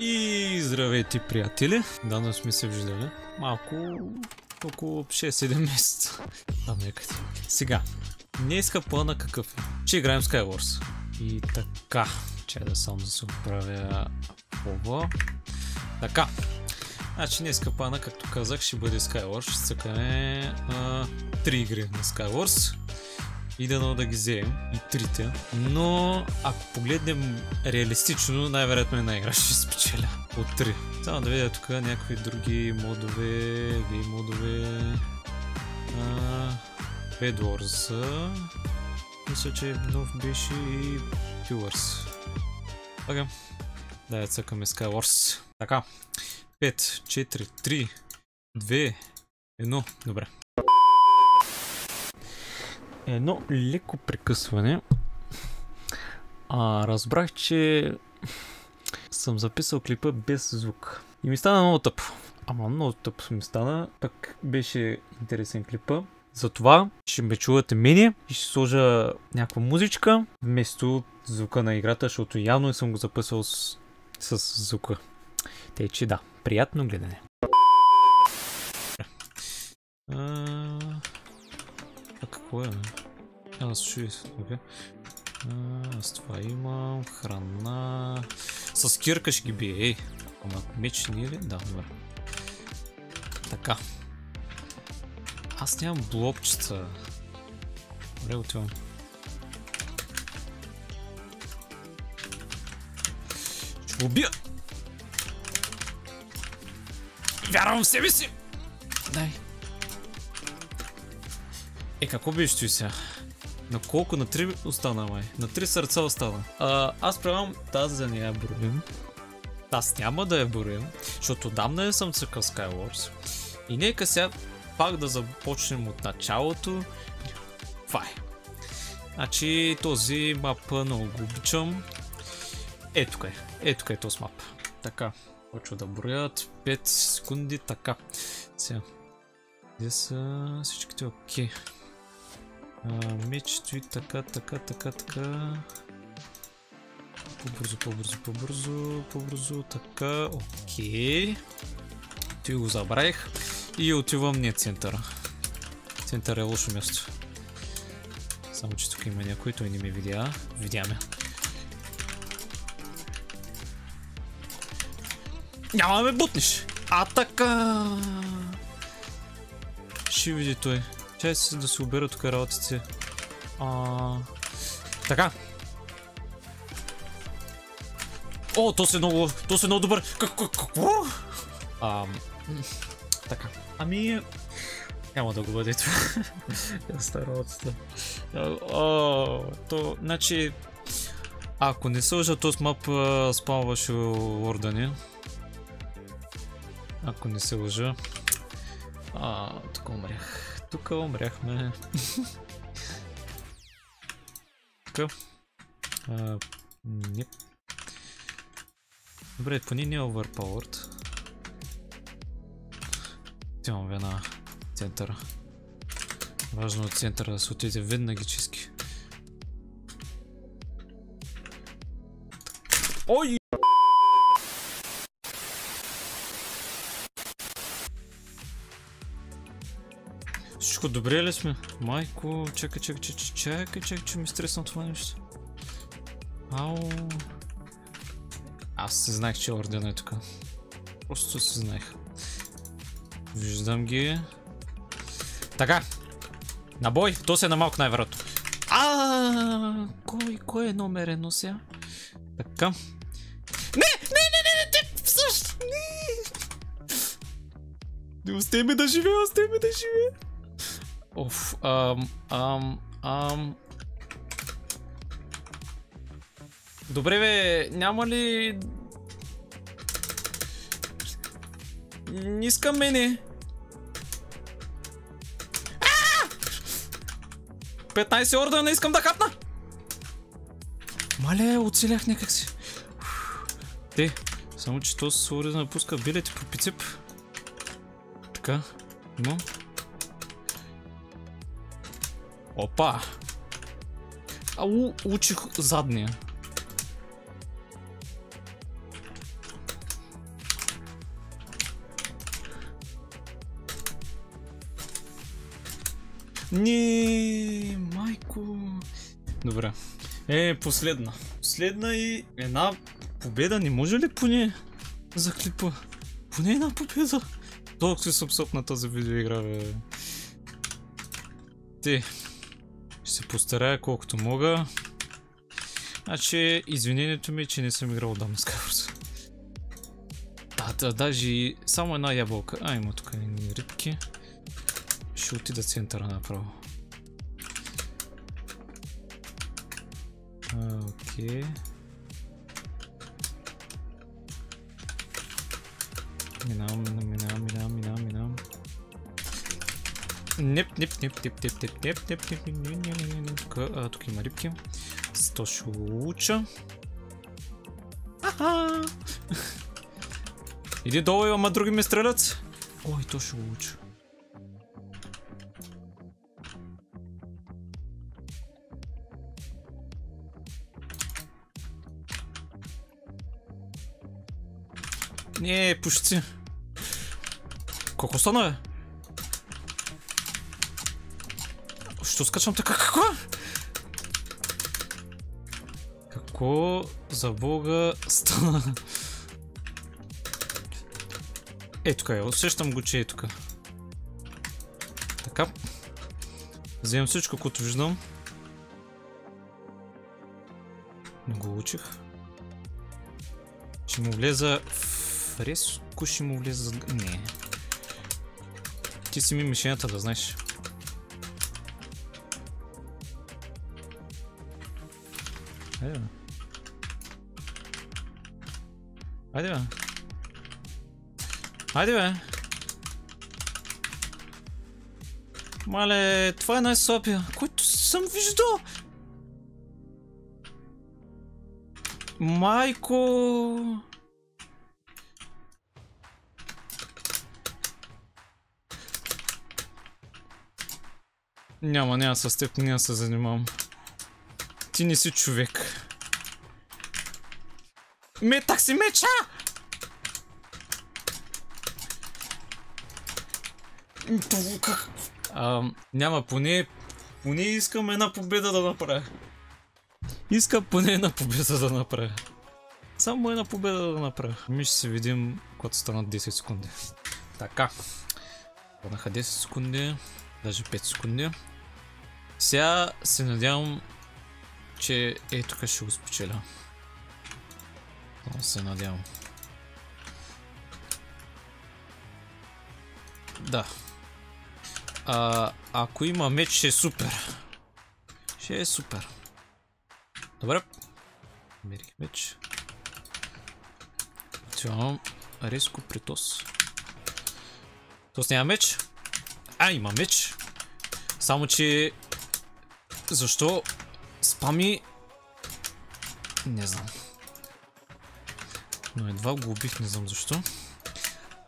И здравейте, приятели! Давно сме се виждали. Малко, около 6-7 месеца. Там някъде. Сега, днеска плана какъв е? Ще играем Skywars. И така, чай да само да се оправя това. Така. Значи днеска плана, както казах, ще бъде Skywars. Ще цъкаме 3 игри на Skywars. И да ги вземем и трите. Но ако погледнем реалистично, най-вероятно една игра ще спечеля от 3. Само да видя тук някакви други модове, Bed Wars. Мисля, че нов беше и Pillars. Така, да цъкаме Skywars. Така, 5, 4, 3, 2, 1, добре. Едно леко прекъсване. Разбрах, че съм записал клипа без звук. И ми стана много тъпо. Много тъпо ми стана. Пък беше интересен клипа. Затова ще ме чувате мене и ще сложа някаква музичка вместо звука на играта, защото явно не съм го записал с звука. Тъй че да, приятно гледане. Какво е? Слушай, okay. Аз това имам, храна... С кирка ще ги бие, Ама меч не е ли? Да, добре. Така. Аз нямам блокчета. Добре, отивам. Ще го убия! Вярвам в себе си! Дай. Какво беше той сега? На колко? На 3 остана, май. На 3 сърца остана. Аз правям тази да не я броим. Аз няма да я броим, защото давно не съм цъкал Skywars. И нека сега пак да започнем от началото. Това е. Значи този мап много го обичам. Ето е този мап. Така, почва да броят. 5 секунди, така. Сега. Где са всичките окей. Меч стои така. По-бързо, така, окей. Той го забравих и отивам не центъра. Център е лошо място. Само че тук има някой, той не ме видя. Видяме. Няма да ме бутнеш! Атака! Ще види той. Чай си да се обера тук работите. Така. О, то е много добър. Какво? Така. Няма да го бъде това. Яста работата. Значи, ако не се лъжа, този мап спамваше ордани. Ако не се лъжа. Тук умрях. Тук умряхме. Така. Не. Добре, поне не е overpowered. Тямам на центъра. Важно от центъра да се отиде веднага чистки. Ой! Всичко добре ли сме? Майко, чакай, че ми стресна това нещо. Аз се знаех, че ордена е тук. Просто се знаех. Виждам ги. Така. На бой, то се е на малко най-вероятно. Кой е номер 1 сега? Така. Не, всъщност, не успей ме да живея, Оф, Добре бе, няма ли... Не искам мене. 15 орда, не искам да хапна. Мале, оцелях някак си. Само че този се уреда напуска билети по пицеп. Така, но... Опа! Учих задния. Не, майко. Добре. Последна. Последна и една победа. Не може ли поне за клипа? Поне една победа. Толкова си съм соп на тази видеоигра, бе. Ще се постарая колкото мога. Значи, извинението ми е, че не съм играл отдавна Skywars. Да, даже само една ябълка. Има тук едни рибки. Ще отида центъра направо. Окей. Минавам. Неп. Тук има рибки. То ще уча. Аха! Иди долу, ама други ме стрелят. Ой, то ще уча. Не, почти. Колко стана, бе? Що скачам така? Какво за бога стана? Тук е, усещам го, че е тук. Така. Вземам всичко, което виждам. Не го учих. Ще му влеза фреско, ще му влеза... Не. Ти си ми мишенята, да знаеш. Айде, бе. Айде, бе. Айде, бе. Мале, това е най-слабия, който съм виждал. Майко. Няма с теб, няма се занимавам. Ти не си човек. Метах си меча! Няма, поне искам една победа да направя. Искам поне една победа да направя. Само една победа да направя. Ми ще се видим, когато станат 10 секунди. Така. Паднаха 10 секунди. Даже 5 секунди. Сега се надявам, че тук ще го спечеля. Се надявам. Да. Ако има меч, ще е супер. Ще е супер. Добре. Мерих меч. Отивам резко при Тос. Тос няма меч. Има меч. Само че... Защо спами? Не знам. Но едва го убих, не знам защо.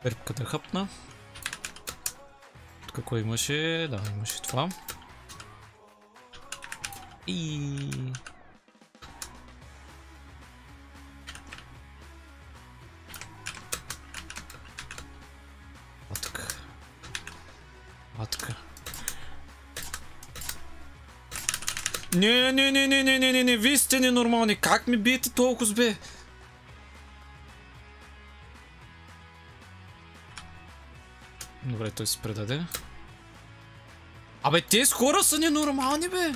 Рибката хъпна. Какво имаше? Да, имаше това. И... Атка. Не, вие сте ненормални. Как ми биете толкова, бе? Добре, той се предаде. Абе, тези хора са ненормални, бе!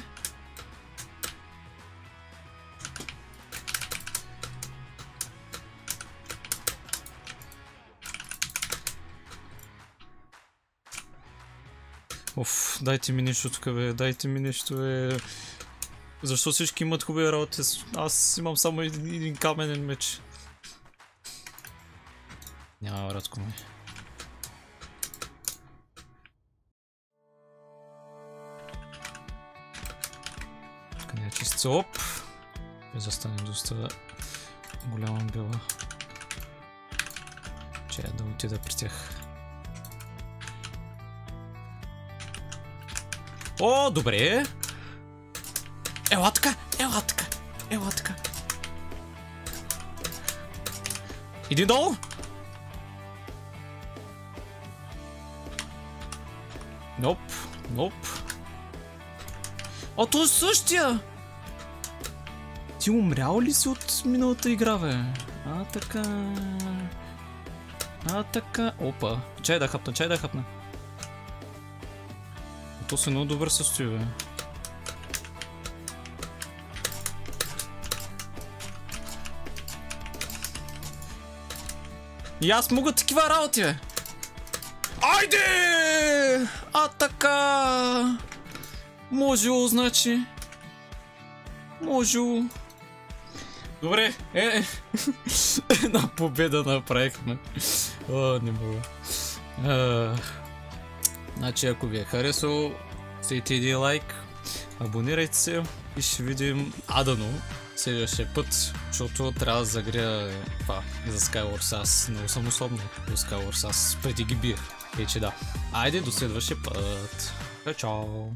Оф, дайте ми нещо тук, бе, дайте ми нещо, бе. Защо всички имат хубави работи? Аз имам само един каменен меч. Няма, братко ми. Тук не е чисти, оп. Без да стане доста голяма била. Че да отида при тях. О, добре! Ела така! Иди долу! Ноп. А той е същия! Ти умрял ли си от миналата игра, бе? А, така... Опа. Чай да хапна. То се много добър състои, бе. И аз мога такива работи, бе! Айде! А, така! Можело, значи. Можело. Добре, една победа направихме. О, не мога. Значи, ако ви е харесало, стейте един лайк, абонирайте се и ще видим Адано следващия път, защото трябва да загрея това за Skywars. Аз много съм особено до Skywars, аз преди ги биех. Че да. Айде до следващия път. Чао!